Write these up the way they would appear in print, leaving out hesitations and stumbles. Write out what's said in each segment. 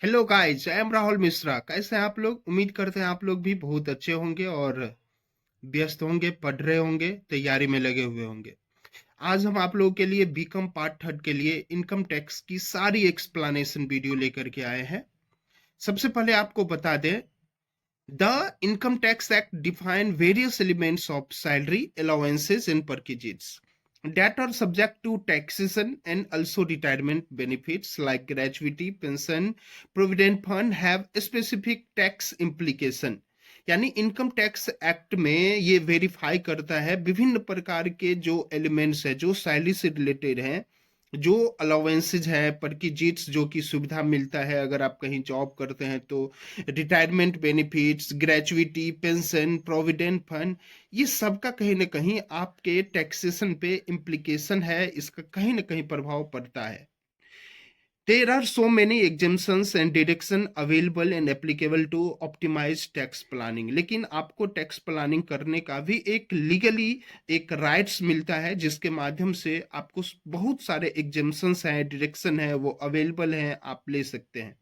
Hello guys, I am Rahul Mishra. कैसे हैं आप लोग? उम्मीद करते हैं आप लोग भी बहुत अच्छे होंगे और व्यस्त होंगे, पढ़ रहे होंगे, तैयारी में लगे हुए होंगे। आज हम आप लोगों के लिए बीकॉम पार्ट थर्ड के लिए इनकम टैक्स की सारी एक्सप्लेनेशन वीडियो लेकर के आए हैं। सबसे पहले आपको बता दें, the income tax act define various elements of salary allowances and perquisites that are subject to taxation, and also retirement benefits like gratuity, pension, provident fund have specific tax implication। यानी इनकम टैक्स एक्ट में ये verify करता है विभिन्न प्रकार के जो elements है जो सैलरी से रिलेटेड हैं, जो अलाउंसेज है, परकिजिट्स जो कि सुविधा मिलता है अगर आप कहीं जॉब करते हैं तो, retirement benefits, gratuity, pension, provident fund, ये सब का कहीं ना कहीं आपके टैक्सेशन पे इम्प्लीकेशन है, इसका कहीं ना कहीं प्रभाव पड़ता है। There are so many exemptions and deduction available and applicable to optimize tax planning। लेकिन आपको टैक्स प्लानिंग करने का भी एक लीगली एक राइट्स मिलता है, जिसके माध्यम से आपको बहुत सारे एग्जेम्पन्स हैं, डिडक्शन है, वो अवेलेबल हैं, आप ले सकते हैं।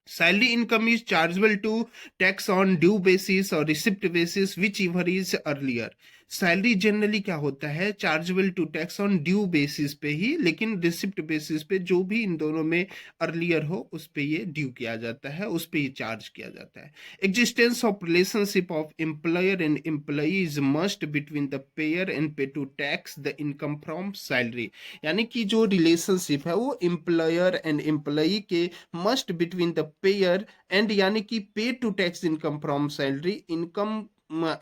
Salary income is chargeable to tax on due basis or receipt basis whichever is earlier। Salary generally क्या होता है, chargeable to tax on due basis पे ही, लेकिन रिसिप्ट बेसिस पे जो भी इन दोनों में अर्लियर हो उस पे ये ड्यू किया जाता है, उस पे ये चार्ज किया जाता है। Existence of relationship of employer and employee is must between the payer and pay to tax the income from salary. यानी कि जो रिलेशनशिप है वो एम्प्लॉयर एंड एम्प्लॉई के must between the payer and, यानी कि pay to tax income from salary. Income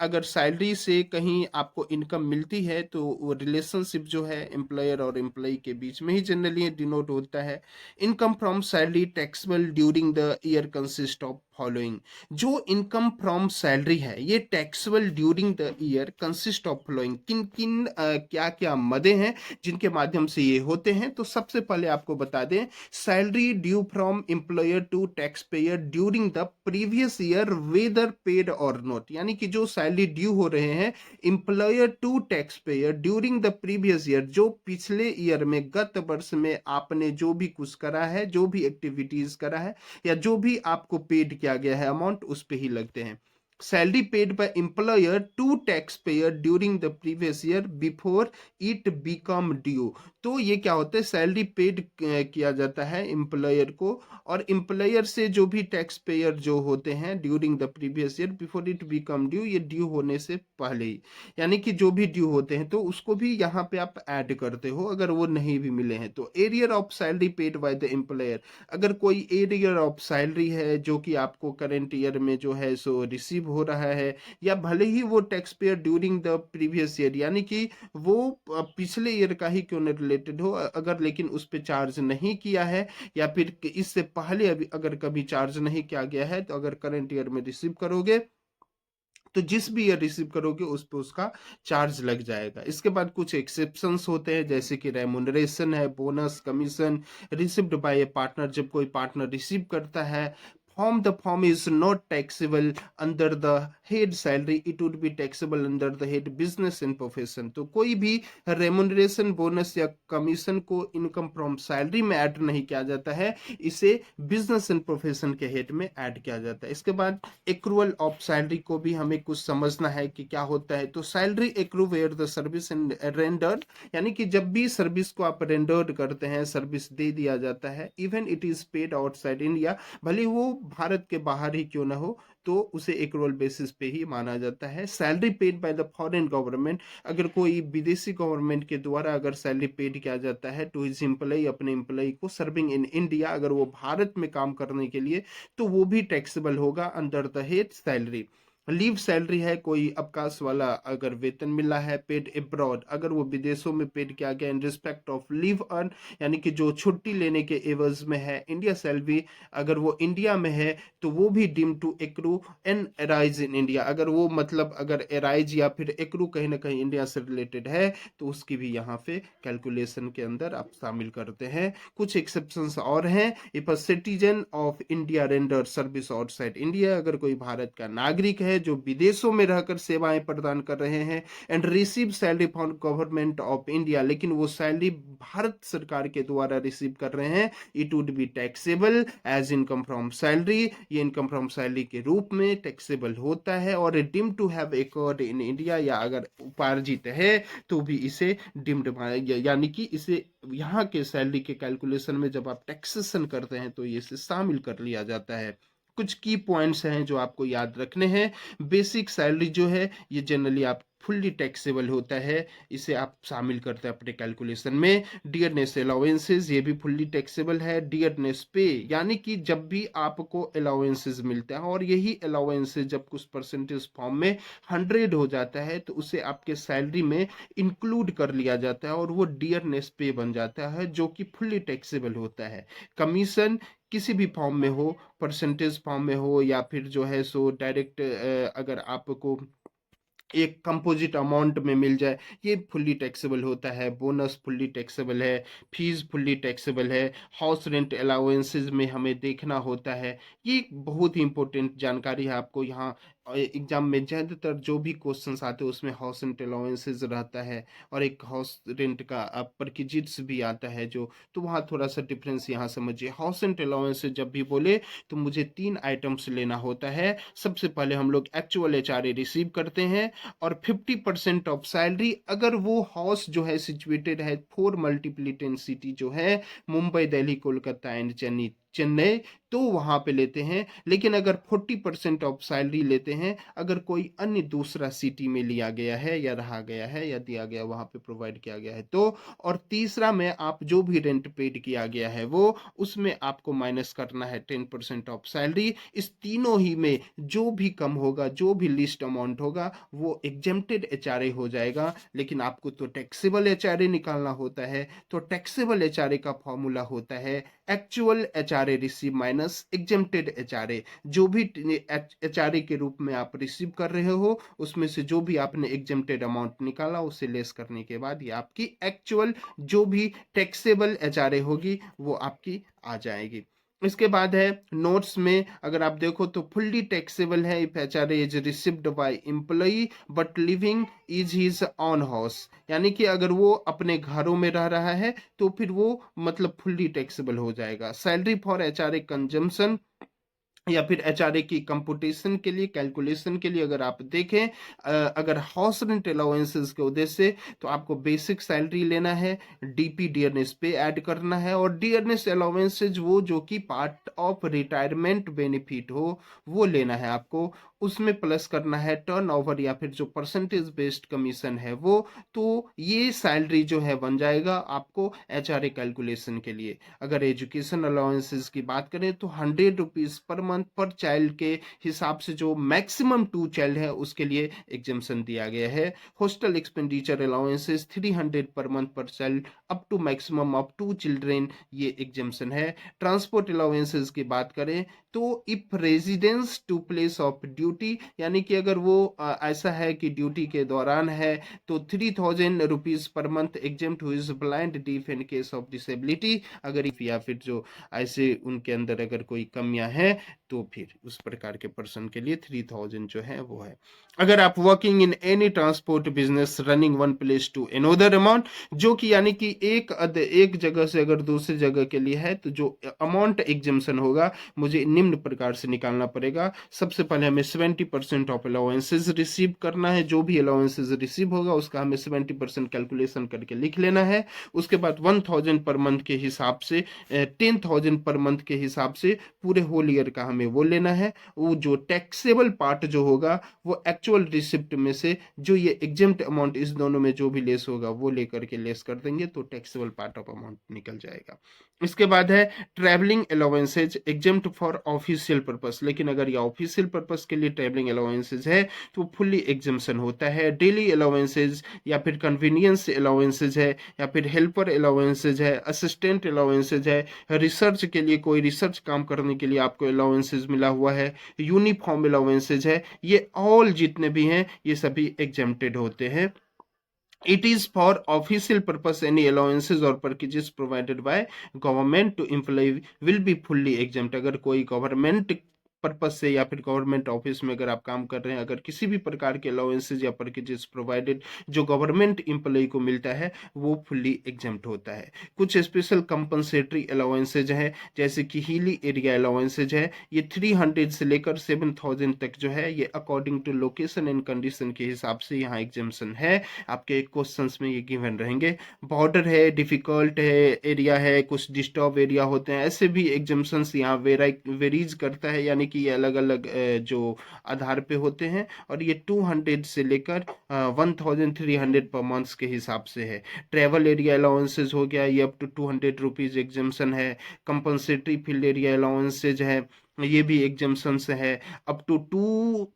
अगर salary से कहीं आपको इनकम मिलती है तो वो रिलेशनशिप जो है एम्प्लॉयर और एम्प्लॉई के बीच में ही जनरली डिनोट होता है। Income from salary taxable during the year consist of following. जो इनकम फ्रॉम सैलरी है ये taxable during the year consist of following. किन किन क्या क्या मदे हैं जिनके माध्यम से ये होते हैं, तो सबसे पहले आपको बता दें, salary due from employer to tax payer during the previous year whether paid और नॉट। यानी कि जो सैलरी ड्यू हो रहे हैं employer to tax payer during the previous year, जो पिछले ईयर में, गत वर्ष में आपने जो भी कुछ करा है, जो भी एक्टिविटीज करा है, या जो भी आपको पेड किया गया है अमाउंट, उस पे ही लगते हैं। Salary paid by employer to tax payer during the previous year before it become due. तो ये क्या होता है, सैलरी पेड किया जाता है एम्प्लॉयर को, और एम्प्लॉयर से जो भी टैक्स पेयर जो होते हैं during the previous year before it become due, ये ड्यू होने से पहले ही, यानी कि जो भी ड्यू होते हैं तो उसको भी यहाँ पे आप ऐड करते हो अगर वो नहीं भी मिले हैं तो। Arrear of salary paid by the employer, अगर कोई एरियर ऑफ सैलरी है जो कि आपको करंट ईयर में जो है सो रिसीव हो रहा है, या भले ही वो tax payer during the previous year, यानी कि वो पिछले ईयर का ही क्यों न रिलेटेड हो, अगर लेकिन उस पर चार्ज नहीं किया है, या फिर इससे पहले अभी अगर कभी चार्ज नहीं किया गया है, तो अगर करंट ईयर में रिसीव करोगे तो जिस भी ईयर रिसीव करोगे उस पर उसका चार्ज लग जाएगा। इसके बाद कुछ एक्सेप्शंस होते हैं, जैसे कि रेमुनरेशन है, bonus, commission received by A partner. जब कोई पार्टनर रिसीव करता है, form is not taxable under the head salary, it would be taxable under the head business and profession. तो कोई भी रेमुनरेशन, बोनस या कमीशन को इनकम फ्रॉम सैलरी में ऐड नहीं किया जाता है, इसे बिजनेस एंड प्रोफेशन के हेड में ऐड किया जाता है। इसके बाद एक्रूअल ऑफ सैलरी को भी हमें कुछ समझना है कि क्या होता है। तो salary accrue where the service and rendered, यानी कि जब भी सर्विस को आप रेंडर्ड करते हैं, सर्विस दे दिया जाता है, even it is paid outside India, भले वो भारत के बाहर ही क्यों ना हो, तो उसे एक्रूअल बेसिस पे ही माना जाता है। Salary paid by the foreign government, अगर कोई विदेशी गवर्नमेंट के द्वारा अगर सैलरी पेड किया जाता है टू हिज एम्प्लॉय, अपने एम्प्लॉय को सर्विंग इन इंडिया, अगर वो भारत में काम करने के लिए, तो वो भी टैक्सेबल होगा under the head salary. Leave salary है, कोई अवकाश वाला अगर वेतन मिला है, पेड अब्रॉड, अगर वो विदेशों में पेड किया गया इन रिस्पेक्ट ऑफ लीव अर्न, यानी कि जो छुट्टी लेने के एवज में है। इंडिया सैलरी, अगर वो इंडिया में है तो वो भी deem to accrue and arise in India, अगर वो मतलब अगर एराइज या फिर एक्रू कहीं ना कहीं इंडिया से रिलेटेड है तो उसकी भी यहाँ पे कैलकुलेशन के अंदर आप शामिल करते हैं। कुछ एक्सेप्शंस और हैं, if a citizen of India render service outside India, अगर कोई भारत का नागरिक है है जो विदेशों में रहकर सेवाएं प्रदान कर रहे हैं and receive salary from government of India, लेकिन वो सैलरी भारत सरकार के द्वारा रिसीव कर रहे हैं, it would be taxable as income from salary. ये इनकम फ्रॉम सैलरी के रूप में टैक्सेबल होता है और deem to have accrued in India, या अगर उपार्जित है तो भी इसे डिम्ड, यानी कि इसे यहाँ के सैलरी के कैलकुलेशन में जब आप टैक्सेशन करते हैं तो ये इसे शामिल कर लिया जाता है। कुछ की पॉइंट्स हैं जो आपको याद रखने हैं। बेसिक सैलरी जो है ये जनरली आप फुल्ली टैक्सेबल होता है, इसे आप शामिल करते हैं अपने कैलकुलेशन में। डियरनेस अलाउंसेस ये भी फुल्ली टैक्सेबल है। डियरनेस पे यानी कि जब भी आपको अलाउंसेस मिलता है और यही अलाउंसेस जब कुछ परसेंटेज फॉर्म में 100 हो जाता है तो उसे आपके सैलरी में इंक्लूड कर लिया जाता है और वो डियरनेस पे बन जाता है जो कि फुल्ली टैक्सेबल होता है। कमीशन किसी भी फॉर्म में हो, परसेंटेज फॉर्म में हो या फिर जो है सो डायरेक्ट अगर आपको एक कंपोजिट अमाउंट में मिल जाए, ये फुल्ली टैक्सेबल होता है। बोनस फुल्ली टैक्सेबल है, फीस फुल्ली टैक्सेबल है। हाउस रेंट अलाउंसेस में हमें देखना होता है। ये एक बहुत ही इंपॉर्टेंट जानकारी है आपको यहाँ एग्जाम में ज़्यादातर जो भी क्वेश्चंस आते हैं उसमें हाउस रेंट अलाउंसेस रहता है और एक हाउस रेंट का परकिजिट्स भी आता है जो, तो वहाँ थोड़ा सा डिफरेंस यहाँ समझिए। हाउस रेंट अलाउंसेस जब भी बोले तो मुझे 3 आइटम्स लेना होता है। सबसे पहले हम लोग एक्चुअल एचआरए रिसीव करते हैं और 50% ऑफ सैलरी अगर वो हाउस जो है सिचुएटेड है 4 मल्टीप्लिटेन सिटी जो है मुंबई, दिल्ली, कोलकाता एंड चेन्नई, तो वहां पे लेते हैं। लेकिन अगर 40% ऑफ सैलरी लेते हैं अगर कोई अन्य दूसरा सिटी में लिया गया है या रहा गया है या दिया गया वहां पे प्रोवाइड किया गया है तो, और तीसरा में आप जो भी रेंट पेड किया गया है वो उसमें आपको माइनस करना है 10% ऑफ सैलरी। इस तीनों ही में जो भी कम होगा, जो भी लिस्ट अमाउंट होगा वो एग्जेम्प्टेड एचआरए हो जाएगा। लेकिन आपको तो टैक्सेबल एचआरए निकालना होता है, तो टैक्सेबल एचआरए का फॉर्मूला होता है actual HRA receive minus exempted HRA. जो भी एचआरए के रूप में आप रिसीव कर रहे हो उसमें से जो भी आपने एग्जेम्प्टेड अमाउंट निकाला उसे लेस करने के बाद ये आपकी एक्चुअल जो भी टैक्सेबल एचआरए होगी वो आपकी आ जाएगी। इसके बाद है नोट्स में अगर आप देखो तो फुल्ली टैक्सेबल है if HRA is received by employee but living is his on house, यानी कि अगर वो अपने घरों में रह रहा है तो फिर वो मतलब फुल्ली टैक्सेबल हो जाएगा। सैलरी फॉर एचआरए कंजम्पशन या फिर एचआरए की कंपुटेशन के लिए, कैलकुलेशन के लिए अगर आप देखें अगर हाउस रेंट अलाउंसेस के उद्देश्य से तो आपको बेसिक सैलरी लेना है, डीपी डियरनेस पे ऐड करना है और डियरनेस अलाउंसेज वो जो कि पार्ट ऑफ रिटायरमेंट बेनिफिट हो वो लेना है आपको। उसमें प्लस करना है टर्नओवर या फिर जो परसेंटेज बेस्ड कमीशन है वो, तो ये सैलरी जो है बन जाएगा आपको एचआरए कैलकुलेशन के लिए। अगर एजुकेशन अलाउंसेस की बात करें तो 100 रुपीज पर मंथ पर चाइल्ड के हिसाब से जो मैक्सिमम 2 चाइल्ड है उसके लिए एग्जेम्पशन दिया गया है। हॉस्टल एक्सपेंडिचर अलाउंसेस 300 पर मंथ पर child up to maximum of 2 children, ये एग्जेम्पशन है। ट्रांसपोर्ट अलाउंसेस की बात करें तो if residence to place of duty, यानी कि अगर वो ऐसा है कि ड्यूटी के दौरान है तो 3000 rupees per month exempt who is blind deaf in case of disability. अगर या फिर जो ऐसे उनके अंदर अगर कोई कमियां हैं तो फिर उस प्रकार के पर्सन के लिए 3000 जो है वो है। अगर आप working in any transport business running one place to another amount, जो कि यानी कि एक जगह से अगर दूसरी जगह के लिए है तो जो अमाउंट एग्जेम्पशन होगा मुझे निम्न प्रकार से निकालना पड़ेगा। सबसे पहले हमें 70% ऑफ अलाउंसेज रिसीव करना है, जो भी अलाउंसेज रिसीव होगा उसका हमें 70% कैलकुलेशन करके लिख लेना है। उसके बाद 1000 पर मंथ के हिसाब से 10,000 पर मंथ के हिसाब से पूरे होल ईयर का हमें वो लेना है। वो जो टैक्सेबल पार्ट जो होगा वो एक्चुअल रिसिप्ट में से जो ये एग्जेम्प्ट अमाउंट इस दोनों में जो भी लेस होगा वो लेकर के लेस कर देंगे तो टैक्सेबल पार्ट ऑफ अमाउंट निकल जाएगा। इसके बाद है travelling allowances exempt for official purpose, लेकिन अगर ये ऑफिशियल पर्पस के लिए ट्रैवलिंग अलाउंसेज है तो फुल्ली एग्जेम्पशन होता है। डेली अलाउंसेज या फिर कन्वीनियंस अलाउंसेज है या फिर हेल्पर अलाउंसेज है, असिस्टेंट अलाउंसेज है, रिसर्च के लिए कोई रिसर्च काम करने के लिए आपको अलाउंसेज मिला हुआ है, यूनिफॉर्म अलाउंसेज है, ये ऑल जितने भी हैं ये सभी एग्जेम्प्टेड होते हैं। It is for official purpose any allowances or packages provided by government to employee will be fully exempt। अगर कोई गवर्नमेंट पर्पज से या फिर गवर्नमेंट ऑफिस में अगर आप काम कर रहे हैं, अगर किसी भी प्रकार के अलाउंसेज या पैकेजेस प्रोवाइडेड जो गवर्नमेंट एम्प्लॉय को मिलता है वो फुल्ली एग्जम्प्ट होता है। कुछ स्पेशल कंपनसेटरी अलाउंसेज हैं, जैसे कि हिली एरिया अलाउंसेज है, ये 300 से लेकर 7000 तक जो है, ये according to location and condition के हिसाब से यहाँ एग्जामेशन है। आपके क्वेश्चंस में ये गिवन रहेंगे। बॉर्डर है, डिफिकल्ट है एरिया है, कुछ डिस्टर्ब एरिया होते हैं, ऐसे भी एग्जामेशंस यहाँ वेरीज करता है, यानी कि ये अलग अलग जो आधार पे होते हैं। और ये 200 से लेकर 1300 पर मंथ के हिसाब से है। ट्रेवल एरिया अलाउंसेज हो गया, ये अप टू 200 रुपीज एग्जामेशन है। कंपनसेटरी फील्ड एरिया अलाउंसेज है, ये भी एग्जामेशन है, अप टू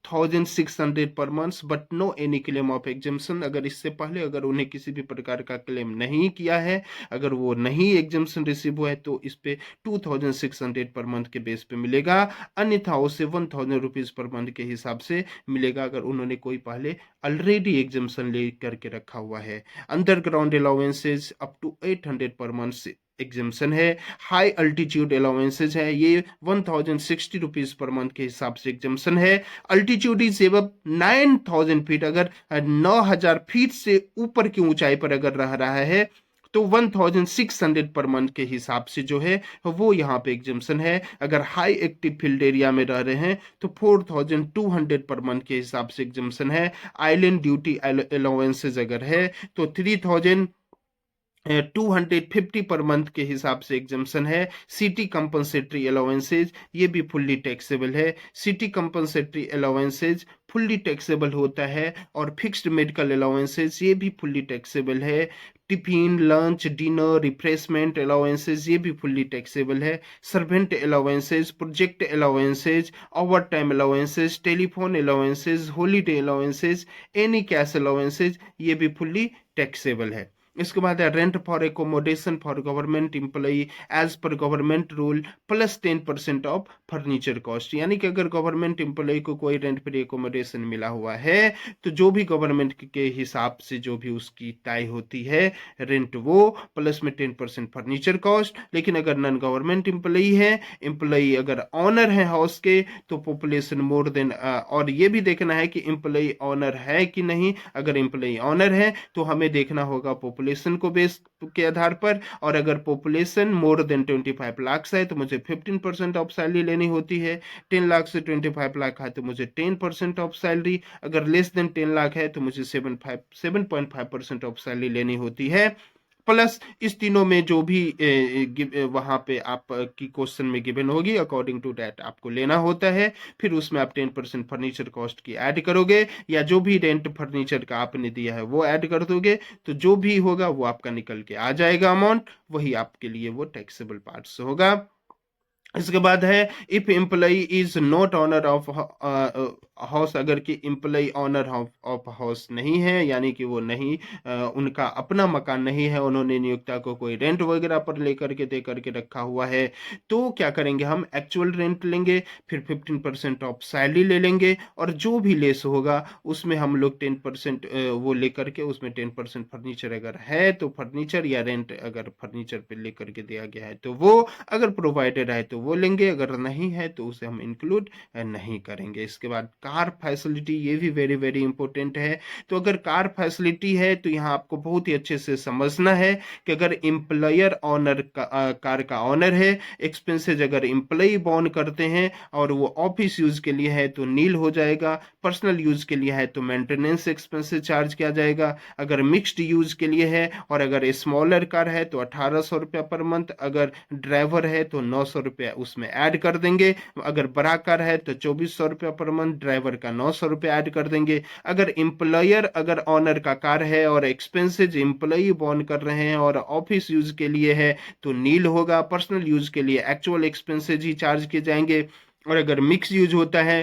2600 पर month, but no any claim of exemption. अगर इससे पहले अगर उन्हें किसी भी प्रकार का क्लेम नहीं किया है, अगर वो नहीं एग्जामेशन रिसीव हुआ है, तो इस पे 2600 पर मंथ के बेस पे मिलेगा। अन्यथा उसे 1000 रुपीज पर मंथ के हिसाब से मिलेगा, अगर उन्होंने कोई पहले ऑलरेडी एग्जामेशन ले करके रखा हुआ है। Underground allowances up to 800 per month से एग्जामेशन है। हाई अल्टीट्यूड अलाउंसेज है, ये 1060 रुपीज पर मंथ के हिसाब से एग्जामेशन है। अल्टीट्यूड इज एबव 9000 फीट, अगर 9000 फीट से ऊपर की ऊंचाई पर अगर रह रहा है तो 1600 पर मंथ के हिसाब से जो है वो यहाँ पे एग्जामेशन है। अगर हाई एक्टिव फील्ड एरिया में रह रहे हैं तो 4200 पर मंथ के हिसाब से एग्जामेशन है। आइलैंड ड्यूटी अलाउंसेज अगर है तो 250 पर मंथ के हिसाब से एग्जामेशन है। सिटी कंपनसेटरी अलाउंसेज ये भी फुल्ली टैक्सेबल है। City compensatory allowances fully taxable होता है। और फिक्स्ड मेडिकल अलाउंसेज ये भी फुल्ली टैक्सेबल है। Tiffin, lunch, dinner, refreshment allowances ये भी फुल्ली टैक्सेबल है। Servant allowances, project allowances, over time allowances, telephone allowances, holiday allowances, any cash allowances ये भी फुल्ली टैक्सेबल है। इसके बाद है rent for accommodation for government employee as per government rule plus 10% of furniture cost, यानी कि अगर गवर्नमेंट एम्प्लॉई को कोई रेंट फ्री एकोमोडेशन मिला हुआ है तो जो भी गवर्नमेंट के हिसाब से जो भी उसकी तय होती है रेंट, वो प्लस में 10% फर्नीचर कॉस्ट। लेकिन अगर नॉन गवर्नमेंट एम्प्लॉई है, एम्प्लॉई अगर ऑनर है हाउस के, तो पॉपुलेशन मोर देन, और ये भी देखना है कि एम्प्लॉई ऑनर है कि नहीं। अगर एम्प्लॉई ऑनर है तो हमें देखना होगा पॉपुलेशन को बेस के आधार पर, और अगर पॉपुलेशन मोर देन 25 लाख है तो मुझे 15% ऑफ सैलरी लेनी होती है। 10 लाख से 25 लाख है तो मुझे 10% ऑफ सैलरी, अगर लेस देन 10 लाख है तो मुझे 7.5% ऑफ सैलरी लेनी होती है। प्लस इस तीनों में जो भी वहां पे आप की क्वेश्चन में गिवन होगी, अकॉर्डिंग टू दैट आपको लेना होता है। फिर उसमें आप 10% फर्नीचर कॉस्ट की ऐड करोगे, या जो भी रेंट फर्नीचर का आपने दिया है वो ऐड कर दोगे, तो जो भी होगा वो आपका निकल के आ जाएगा अमाउंट, वही आपके लिए वो टैक्सेबल पार्ट होगा। इसके बाद है if employee is not owner of house, अगर कि एम्प्लॉई ऑनर ऑफ हाउस नहीं है, यानी कि वो नहीं, उनका अपना मकान नहीं है, उन्होंने नियोक्ता को कोई रेंट वगैरह पर लेकर के दे करके रखा हुआ है, तो क्या करेंगे हम एक्चुअल रेंट लेंगे, फिर 15% ऑफ सैलरी ले लेंगे, और जो भी लेस होगा उसमें हम लोग 10% वो लेकर के, उसमें 10% फर्नीचर अगर है तो फर्नीचर, या रेंट अगर फर्नीचर पे लेकर के दिया गया है तो वो, अगर प्रोवाइडेड है तो वो लेंगे, अगर नहीं है तो उसे हम इंक्लूड नहीं करेंगे। इसके बाद कार फैसिलिटी, ये भी वेरी वेरी इंपॉर्टेंट है। तो अगर कार फैसिलिटी है तो यहाँ आपको बहुत ही अच्छे से समझना है कि अगर एम्प्लॉयर ऑनर कार का ऑनर है, एक्सपेंसेज अगर एम्प्लॉई बॉर्न करते हैं और वो ऑफिस यूज के लिए है तो नील हो जाएगा, पर्सनल यूज के लिए है तो मेंटेनेंस एक्सपेंसेस चार्ज किया जाएगा, अगर मिक्स्ड यूज के लिए है और अगर स्मॉलर कार है तो 1800 रुपया पर मंथ, अगर ड्राइवर है तो 900 रुपया उसमें ऐड कर देंगे, अगर बड़ा कार है तो 2400 रुपया पर मंथ, ड्राइवर का 900 रुपया ऐड कर देंगे। अगर एम्प्लॉयर अगर ऑनर का कार है और एक्सपेंसेज एम्प्लॉई बॉर्न कर रहे हैं और ऑफिस यूज के लिए है तो नील होगा, पर्सनल यूज के लिए एक्चुअल एक्सपेंसेज ही चार्ज किए जाएंगे। और अगर मिक्स यूज होता है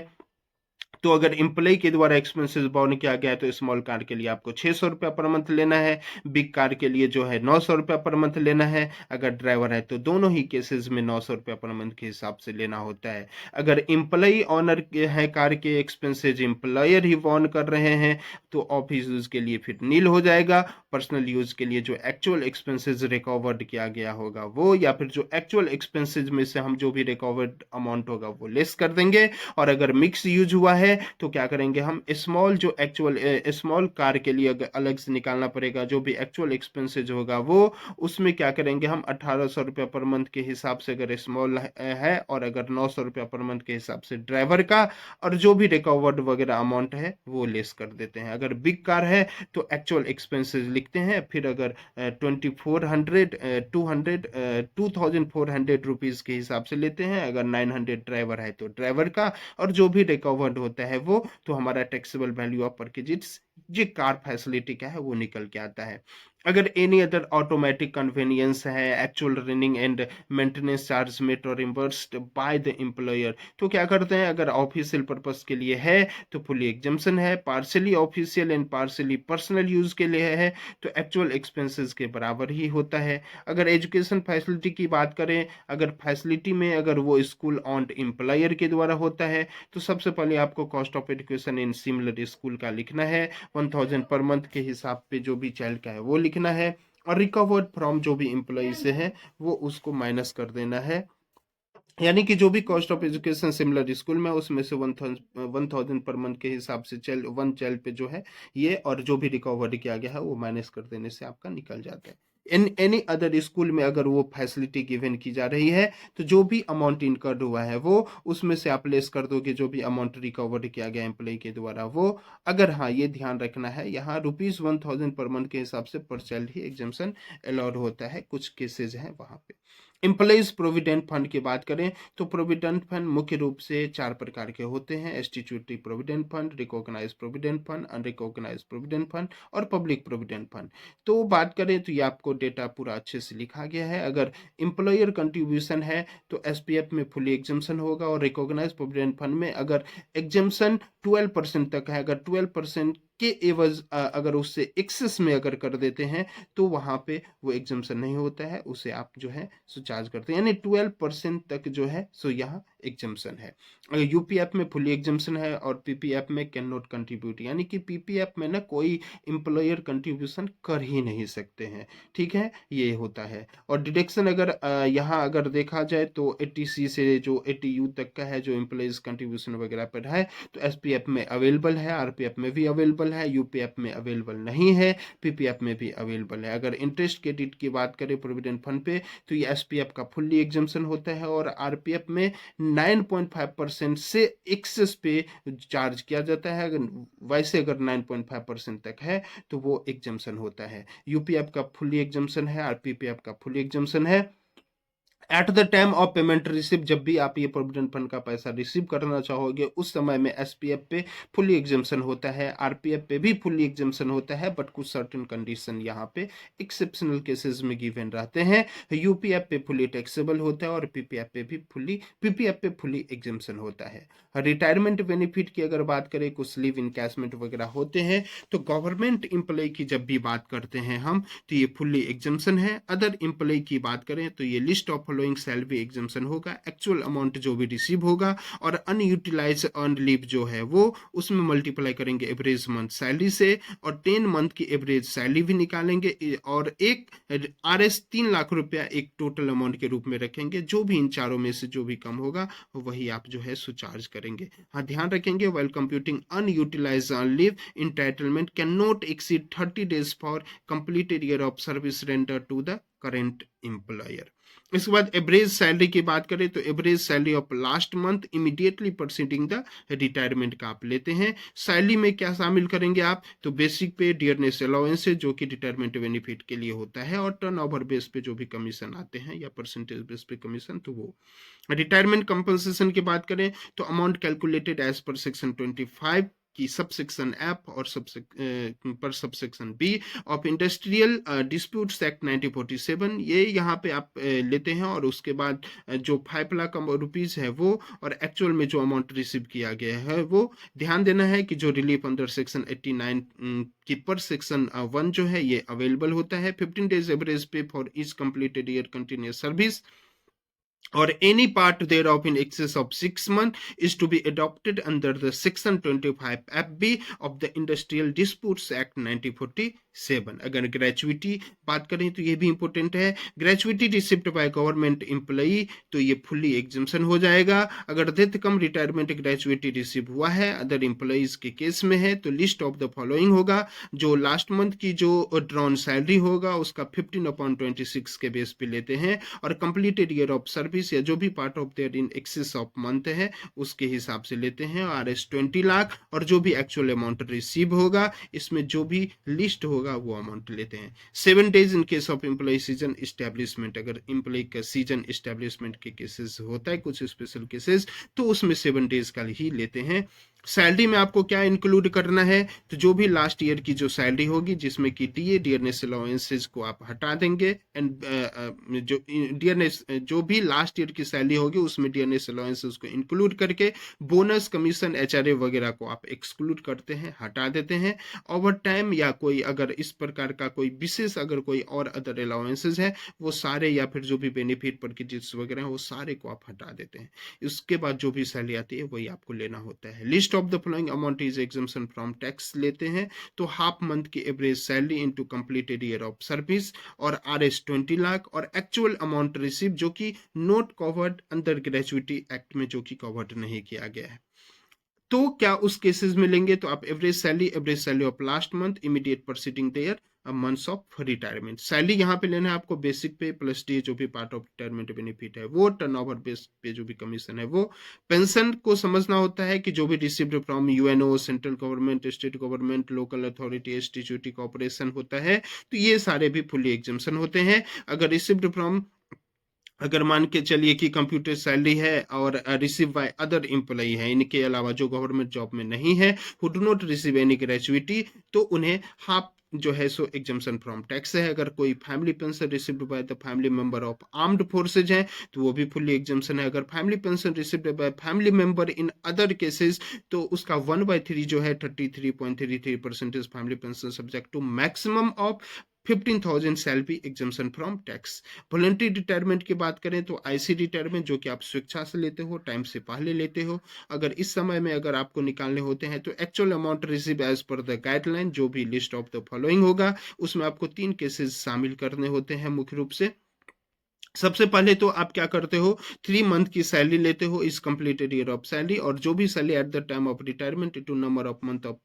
तो अगर एम्प्लॉय के द्वारा एक्सपेंसेस बॉर्न किया गया है तो स्मॉल कार के लिए आपको 600 रुपया पर मंथ लेना है, बिग कार के लिए जो है 900 रुपया पर मंथ लेना है। अगर ड्राइवर है तो दोनों ही केसेस में 900 रुपया पर मंथ के हिसाब से लेना होता है। अगर एम्प्लॉय ऑनर के है कार के एक्सपेंसेज एम्प्लॉयर ही वॉन कर रहे हैं तो ऑफिस यूज के लिए फिर नील हो जाएगा। पर्सनल यूज के लिए जो एक्चुअल एक्सपेंसेज रिकवर्ड किया गया होगा वो, या फिर जो एक्चुअल एक्सपेंसेज में से हम जो भी रिकवर्ड अमाउंट होगा वो लेस कर देंगे। और अगर मिक्स यूज हुआ है तो क्या करेंगे हम, स्मॉल जो एक्चुअल स्मॉल कार के लिए अगर अलग से निकालना पड़ेगा जो भी एक्चुअल एक्सपेंसेज होगा वो, उसमें क्या करेंगे हम 1800 रुपया पर मंथ के हिसाब से अगर स्मॉल है, और अगर 900 रुपया पर मंथ के हिसाब से ड्राइवर का, और जो भी रिकवर्ड वगैरह अमाउंट है वो लेस कर देते हैं। अगर बिग कार है तो एक्चुअल एक्सपेंसेस लिखते हैं, फिर अगर 2400 200 2400 रुपीज के हिसाब से लेते हैं। अगर 900 ड्राइवर है तो ड्राइवर का, और जो भी रिकवर्ड होता है वो, तो हमारा टैक्सेबल वैल्यू ऑफ परचेज जो कार फैसिलिटी का है वो निकल के आता है। अगर एनी अदर ऑटोमेटिक कन्वीनियंस है, actual running and maintenance charge met और रिम्बर्स्ड बाय द एम्प्लॉयर, तो क्या करते हैं, अगर ऑफिशियल पर्पस के लिए है तो फुली एग्जम्पशन है, partially official and partially personal use के लिए है तो एक्चुअल एक्सपेंसेस के बराबर ही होता है। अगर एजुकेशन फैसिलिटी की बात करें, अगर फैसिलिटी में अगर वो स्कूल ऑन्ड एम्प्लॉयर के द्वारा होता है तो सबसे पहले आपको cost of education in similar school का लिखना है, 1000 पर मंथ के हिसाब पे जो भी चाइल्ड का है वो लिखना है, और रिकवर्ड फ्रॉम जो भी एम्प्लॉय से है वो उसको माइनस कर देना है। यानी कि जो भी cost of education similar school में उसमें से 1000 पर मंथ के हिसाब से चाइल्ड वन चाइल्ड पे जो है ये, और जो भी रिकवर्ड किया गया है वो माइनस कर देने से आपका निकल जाता है। इन एनी अदर स्कूल में अगर वो फैसिलिटी गिवन की जा रही है तो जो भी अमाउंट इनकर्ड हुआ है वो उसमें से आप लेस कर दोगे जो भी अमाउंट रिकवर्ड किया गया एम्प्लॉय के द्वारा वो। अगर हाँ, ये ध्यान रखना है, यहाँ ₹1000 पर मंथ के हिसाब से पर चाइल्ड ही एग्जाम्शन अलाउड होता है, कुछ केसेज हैं वहाँ पे। एम्प्लॉइज प्रोविडेंट फंड की बात करें तो प्रोविडेंट फंड मुख्य रूप से 4 प्रकार के होते हैं: statutory provident fund, recognised provident fund, unrecognised provident fund और पब्लिक प्रोविडेंट फंड। तो बात करें तो ये आपको डेटा पूरा अच्छे से लिखा गया है। अगर एम्प्लॉयर कंट्रीब्यूशन है तो एसपीएफ में फुली एग्जम्पशन होगा, और रिकॉग्नाइज्ड प्रोविडेंट फंड में अगर एग्जम्पशन 12% तक है, अगर 12% के एवज अगर उससे एक्सेस में अगर कर देते हैं तो वहां पे वो एग्जम्पशन नहीं होता है, उसे आप जो है सो चार्ज करते हैं, यानी 12% तक जो है सो यहाँ एग्जम्पशन है। अगर यूपीएफ में फुली एग्जम्पशन है और पीपीएफ में कैन नॉट कंट्रीब्यूट, यानी कि पीपीएफ में ना कोई एम्प्लॉयर कंट्रीब्यूशन कर ही नहीं सकते हैं। ठीक है, ये होता है। और डिडक्शन अगर यहाँ अगर देखा जाए तो 80C से जो 80U तक का है जो एम्प्लॉयज कंट्रीब्यूशन वगैरह पर है तो एसपीएफ में अवेलेबल है, आरपीएफ में भी अवेलेबल है, यूपीएफ में अवेलेबल नहीं है, पीपीएफ में भी अवेलेबल है। अगर इंटरेस्ट क्रेडिट की बात करें प्रोविडेंट फंड पे तो ये एसपीएफ का फुल्ली एग्जम्पशन होता है, और आरपीएफ में 9.5% से एक्सेस पे चार्ज किया जाता है। अगर वैसे अगर 9.5% तक है तो वो एग्जम्पशन होता है। यूपीएफ का फुल्ली एग्जम्पशन है, आरपीपीएफ का फुल्ली एग्जम्पशन है। At the time of payment receive, जब भी आप ये प्रोविडेंट फंड का पैसा रिसीव करना चाहोगे उस समय में एसपीएफ पे फुली एग्जम्पशन होता है, आरपीएफ पे भी फुली एग्जम्पशन होता है, बट कुछ सर्टेन कंडीशन यहाँ पे एक्सेप्शनल केसेस में गिवन रहते हैं। यूपीएफ पे फुली टैक्सेबल होता है, और पीपीएफ पे फुली एग्जम्पशन होता है। रिटायरमेंट बेनिफिट की अगर बात करें, कुछ लीव इनकैशमेंट वगैरह होते हैं, तो गवर्नमेंट एम्प्लॉय की जब भी बात करते हैं हम तो ये फुल्ली एग्जम्पशन है। अदर एम्प्लॉय की बात करें तो ये list of following salary exemption होगा, एक्चुअल अमाउंट जो भी रिसीव होगा, और अनयूटिलाइज अर्न लीव जो है वो उसमें मल्टीप्लाई करेंगे एवरेज मंथ सैलरी से, और 10 मंथ की एवरेज सैलरी भी निकालेंगे, और एक आरएस 3 लाख रुपया एक टोटल अमाउंट के रूप में रखेंगे। जो भी इन चारों में से जो भी कम होगा वही आप जो है सो चार्ज करेंगे। हाँ, ध्यान रखेंगे, well computing unutilise earn leave entitlement can not exceed 30 days for completed year of service rendered to the current employer। इसके बाद एवरेज सैलरी की बात करें तो average salary of last month immediately proceeding the retirement का आप लेते हैं। सैलरी में क्या शामिल करेंगे आप, तो बेसिक पे, डियरनेस अलाउंस जो कि रिटायरमेंट बेनिफिट के लिए होता है, और टर्नओवर बेस पे जो भी कमीशन आते हैं या परसेंटेज बेस पे कमीशन, तो वो। रिटायरमेंट कंपनसेशन की बात करें तो amount calculated as per section 25 की सबसेक्शन एफ और per subsection B of industrial disputes act 1947, ये यहाँ पे आप लेते हैं और उसके बाद जो 5 लाख रुपीज है वो, और एक्चुअल में जो अमाउंट रिसीव किया गया है वो। ध्यान देना है कि जो रिलीफ अंडर सेक्शन 89 की पर सेक्शन 1 जो है ये अवेलेबल होता है। 15 days एवरेज पे for each completed year continuous service or any part thereof in excess of 6 months is to be adopted under the section 25 FB of the Industrial Disputes Act 1947। अगर gratuity बात करें तो ये भी important है। Gratuity receipt by government employee तो ये fully exemption हो जाएगा। अगर डेथ कम रिटायरमेंट ग्रेचुइटी रिसीव हुआ है अदर एम्प्लॉइज के केस में है तो लिस्ट ऑफ द फॉलोइंग होगा। जो लास्ट मंथ की जो ड्रॉन सैलरी होगा उसका 15/26 के बेस पे लेते हैं, और कंप्लीटेड ईयर ऑफ सर्विस या जो भी part of there in excess of month है उसके हिसाब से लेते हैं। RS 20 लाख और जो भी एक्चुअल अमाउंट रिसीव होगा इसमें जो भी लिस्ट होगा वो अमाउंट लेते हैं। 7 days in case of employ season establishment, अगर एम्प्लॉय का सीजन इस्टेब्लिशमेंट के केसेस होता है कुछ स्पेशल केसेस तो उसमें 7 days का ही लेते हैं। सैलरी में आपको क्या इंक्लूड करना है, तो जो भी लास्ट ईयर की जो सैलरी होगी जिसमें कि टीए डियरनेस अलाउंसेस को आप हटा देंगे, एंड जो डियरनेस जो भी लास्ट ईयर की सैलरी होगी उसमें डियरनेस अलाउंसेस को इंक्लूड करके बोनस कमीशन एचआरए वगैरह को आप एक्सक्लूड करते हैं, हटा देते हैं। ओवर टाइम या कोई अगर इस प्रकार का कोई विशेष अगर कोई और अदर अलाउंसेस है वो सारे, या फिर जो भी बेनिफिट पैकेजेस वगैरह हैं वो सारे को आप हटा देते हैं। उसके बाद जो भी सैलरी आती है वही आपको लेना होता है। List of the following amount is exemption from tax लेते हैं तो हाफ मंथ की average salary into completed year of service और RS 20 लाख और एक्चुअल अमाउंट रिसीव जो कि not covered under gratuity act में जो कि कवर्ड नहीं किया गया है। तो क्या उस केसेस में लेंगे तो आप average salary of last month immediate proceeding their months of retirement. Salary यहाँ पे लेना है आपको बेसिक पे प्लस डी जो भी पार्ट ऑफ रिटायरमेंट बेनिफिट है वो, टर्नओवर बेस पे जो भी कमीशन है वो। पेंशन को समझना होता है कि जो भी received from UNO, central government, state government, local authority, institute corporation होता है तो ये सारे भी फुली एग्जम्पशन होते हैं। अगर रिसीव्ड फ्रॉम, अगर मान के चलिए कि कंप्यूटर सैलरी है और रिसीव बाय अदर एम्प्लॉई है, इनके अलावा जो गवर्नमेंट जॉब में नहीं है, who do not receive any gratuity, तो उन्हें हाफ जो है सो एग्जम्पशन फ्रॉम टैक्स है। अगर कोई family pension received by the family member of armed forces है तो वो भी फुल्ली एग्जम्पशन है। अगर family pension received by family member in other cases तो उसका 1/3 जो है 33.33% family pension subject to maximum of 15,000 shall be exemption from tax. Voluntary retirement की बात करें तो आईसी रिटायरमेंट जो कि आप स्वेच्छा से लेते हो, टाइम से पहले लेते हो, अगर इस समय में अगर आपको निकालने होते हैं तो actual amount receive as per the guideline जो भी लिस्ट ऑफ द फॉलोइंग होगा उसमें आपको 3 केसेस शामिल करने होते हैं मुख्य रूप से। सबसे पहले तो आप क्या करते हो, 3 मंथ की सैलरी लेते हो इस कंप्लीटेड ईयर ऑफ सैलरी, और जो भी salary at the time of retirement into number of month of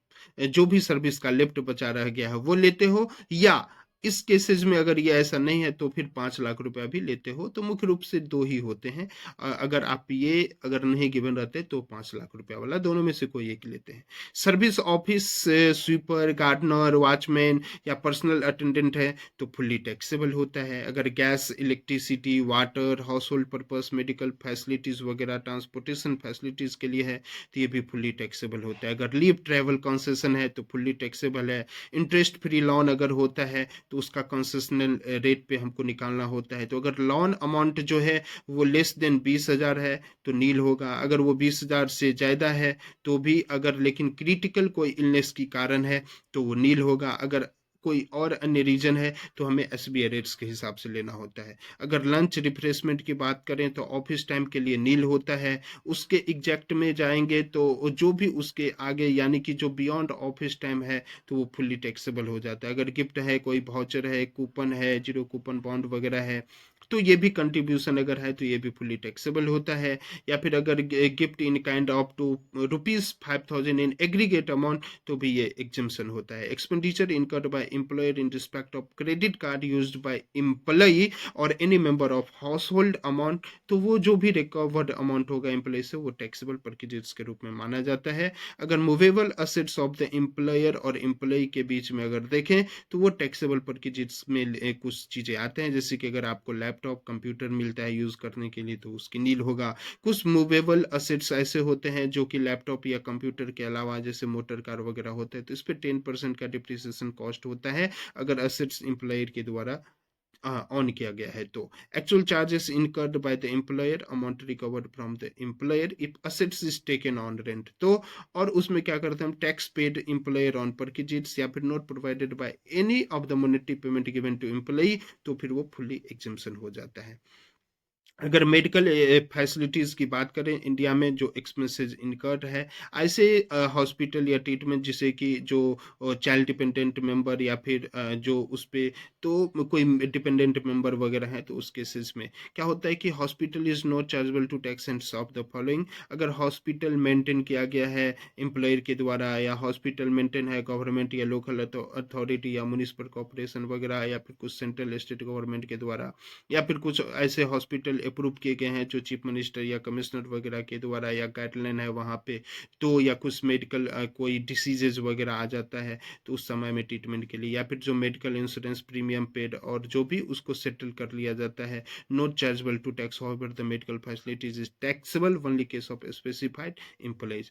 जो भी सर्विस का लेफ्ट बचा रह गया है वो लेते हो, या इस केसेस में अगर ये ऐसा नहीं है तो फिर 5 लाख रुपया भी लेते हो। तो मुख्य रूप से 2 ही होते हैं। अगर आप ये अगर नहीं गिवन रहते तो 5 लाख रुपया वाला दोनों में से कोई एक लेते हैं। Service office sweeper, gardener, watchman या पर्सनल अटेंडेंट है तो फुल्ली टैक्सेबल होता है। अगर gas, electricity, water, household purpose, medical facilities वगैरह, ट्रांसपोर्टेशन फैसिलिटीज के लिए है तो ये भी फुल्ली टैक्सेबल होता है। अगर लीव ट्रैवल कंसेशन है तो फुल्ली टैक्सेबल है। इंटरेस्ट फ्री लोन अगर होता है तो उसका कंसेशनल रेट पे हमको निकालना होता है। तो अगर लोन अमाउंट जो है वो लेस देन 20,000 है तो नील होगा। अगर वो 20,000 से ज़्यादा है तो भी, अगर लेकिन क्रिटिकल कोई इलनेस की कारण है तो वो नील होगा। अगर कोई और अन्य रीजन है तो हमें SBI रेट्स के हिसाब से लेना होता है। अगर लंच रिफ्रेशमेंट की बात करें तो ऑफिस टाइम के लिए नील होता है। उसके एग्जैक्ट में जाएंगे तो जो भी उसके आगे यानी कि जो बियॉन्ड ऑफिस टाइम है तो वो फुल्ली टैक्सेबल हो जाता है। अगर गिफ्ट है, कोई वाउचर है, कूपन है, जीरो कूपन बॉन्ड वगैरह है तो ये भी कंट्रीब्यूशन अगर है तो ये भी फुल्ली टैक्सेबल होता है। या फिर अगर gift in kind of to ₹5,000 in aggregate amount तो भी ये एग्जम्पशन होता है। Expenditure incurred by employer in respect of credit card used by employee और any member of household amount, तो वो जो भी रिकवर्ड अमाउंट होगा एम्प्लॉय से वो टैक्सेबल परचेज के रूप में माना जाता है। अगर movable assets of the employer और एम्प्लॉई के बीच में अगर देखें तो वो टैक्सेबल परचेज में कुछ चीजें आते हैं, जैसे कि अगर आपको लैपटॉप लैपटॉप कंप्यूटर मिलता है यूज करने के लिए तो उसकी नील होगा। कुछ मूवेबल असेट्स ऐसे होते हैं जो कि लैपटॉप या कंप्यूटर के अलावा जैसे मोटर कार वगैरह होते हैं तो इस पे 10% का डिप्रिसिएशन कॉस्ट होता है अगर असेट्स एम्प्लॉयर के द्वारा ऑन किया गया है तो। Actual charges incurred by the employer amount recovered from the employer if assets is taken on rent तो। और उसमें क्या करते हैं हम, tax paid employer on perquisites या फिर not provided by any of the monetary payment given to employee तो फिर वो फुल्ली एग्जेम्पशन हो जाता है। अगर मेडिकल फैसिलिटीज की बात करें इंडिया में जो एक्सपेंसेस इनकर्ड है ऐसे हॉस्पिटल या ट्रीटमेंट जिसे कि जो चाइल्ड डिपेंडेंट मेंबर या फिर जो उस पे तो कोई डिपेंडेंट मेंबर वगैरह है तो उस केसेस में क्या होता है कि hospital is not chargeable to tax and of the following. अगर हॉस्पिटल मेंटेन किया गया है एम्प्लॉयर के द्वारा या हॉस्पिटल मेंटेन है गवर्नमेंट या लोकल अथॉरिटी या म्यूनिसिपल कॉर्पोरेशन वगैरह या फिर कुछ सेंट्रल स्टेट गवर्नमेंट के द्वारा या फिर कुछ ऐसे हॉस्पिटल अप्रूव किए गए हैं जो चीफ मिनिस्टर या कमिश्नर वगैरह के द्वारा या गाइडलाइन है वहाँ पे तो, या कुछ मेडिकल कोई डिसीजेज वगैरह आ जाता है तो उस समय में ट्रीटमेंट के लिए या फिर जो मेडिकल इंश्योरेंस प्रीमियम पेड और जो भी उसको सेटल कर लिया जाता है not chargeable to tax however the medical facilities is taxable only case of specified employees.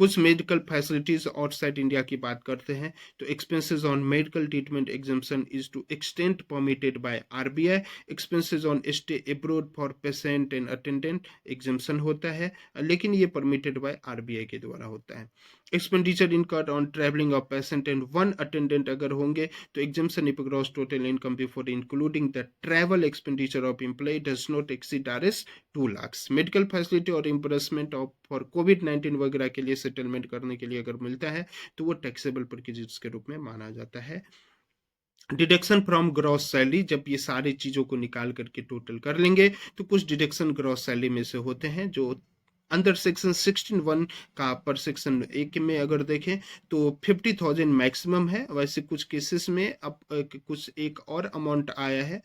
कुछ मेडिकल फैसिलिटीज आउटसाइड इंडिया की बात करते हैं तो expenses on medical treatment exemption is to extent permitted by RBI. Expenses on stay abroad for patient and attendant exemption होता है लेकिन ये परमिटेड बाय आरबीआई के द्वारा होता है। Expenditure incurred on travelling of patient and one attendant अगर होंगे तो exemption if gross total income before including the travel expenditure of employ does not exceed RS 2 lakh. Medical facility और इम्बर्समेंट ऑफ फॉर कोविड-19 वगैरह के लिए सेटलमेंट करने के लिए अगर मिलता है तो वो टैक्सेबल परक्विजिट्स के रूप में माना जाता है। डिडक्शन फ्रॉम ग्रॉस सैलरी, जब ये सारी चीजों को निकाल करके टोटल कर लेंगे तो कुछ डिडक्शन ग्रॉस सैलरी में से होते हैं जो अंडर सेक्शन 16(1) का पर सेक्शन 1 में अगर देखें तो 50,000 मैक्सिमम है। वैसे कुछ केसेस में अब कुछ एक और अमाउंट आया है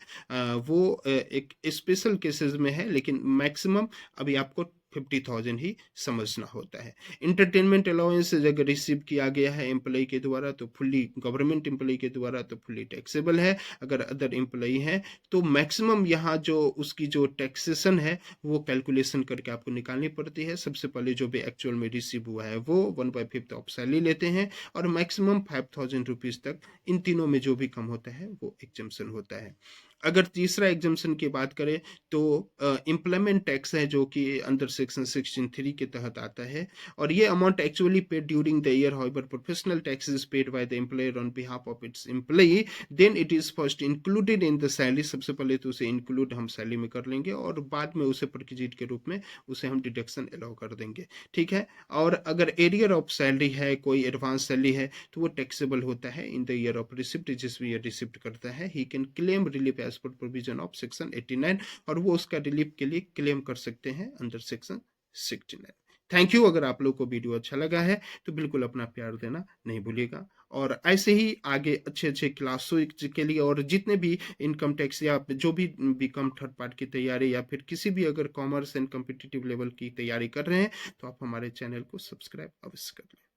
वो एक स्पेशल केसेस में है लेकिन मैक्सिमम अभी आपको 50,000 ही समझना होता है। इंटरटेनमेंट अलाउंस अगर रिसीव किया गया है एम्प्लॉय के द्वारा तो फुल्ली गवर्नमेंट एम्प्लॉय के द्वारा तो फुल्ली टैक्सेबल है। अगर अदर एम्प्लॉय है तो मैक्सिमम यहाँ जो उसकी जो टैक्सेशन है वो कैलकुलेशन करके आपको निकालनी पड़ती है। सबसे पहले जो भी एक्चुअल में रिसीव हुआ है वो 1/5 ऑफ सैलरी लेते हैं और मैक्सिमम 5,000 रुपीज तक इन तीनों में जो भी कम होता है वो एग्जम्पशन होता है। अगर तीसरा एग्जम्पशन की बात करें तो एम्प्लॉयमेंट टैक्स है जो कि अंडर सेक्शन 16(3) के तहत आता है और ये amount actually paid during the year however professional tax is paid by the employer on behalf of its employee then it is first included in the salary. सबसे पहले तो उसे इंक्लूड हम सैलरी में कर लेंगे और बाद में उसे परक्विजिट के रूप में उसे हम डिडक्शन अलाउ कर देंगे, ठीक है। और अगर एरियर ऑफ सैलरी है कोई एडवांस सैलरी है तो वो टैक्सेबल होता है in the year of receipt. जिस भी ईयर रिसिप्ट करता है he can claim relief as per provision of section 89 और वो उसका रिलीफ के लिए क्लेम कर सकते हैं अंडर सेक्शन 69। Thank you. अगर आप लोग को वीडियो अच्छा लगा है तो बिल्कुल अपना प्यार देना नहीं भूलिएगा और ऐसे ही आगे अच्छे अच्छे क्लासों के लिए और जितने भी इनकम टैक्स या जो भी बीकॉम थर्ड पार्ट की तैयारी या फिर किसी भी अगर कॉमर्स एंड कॉम्पिटिटिव लेवल की तैयारी कर रहे हैं तो आप हमारे चैनल को सब्सक्राइब अवश्य कर लें।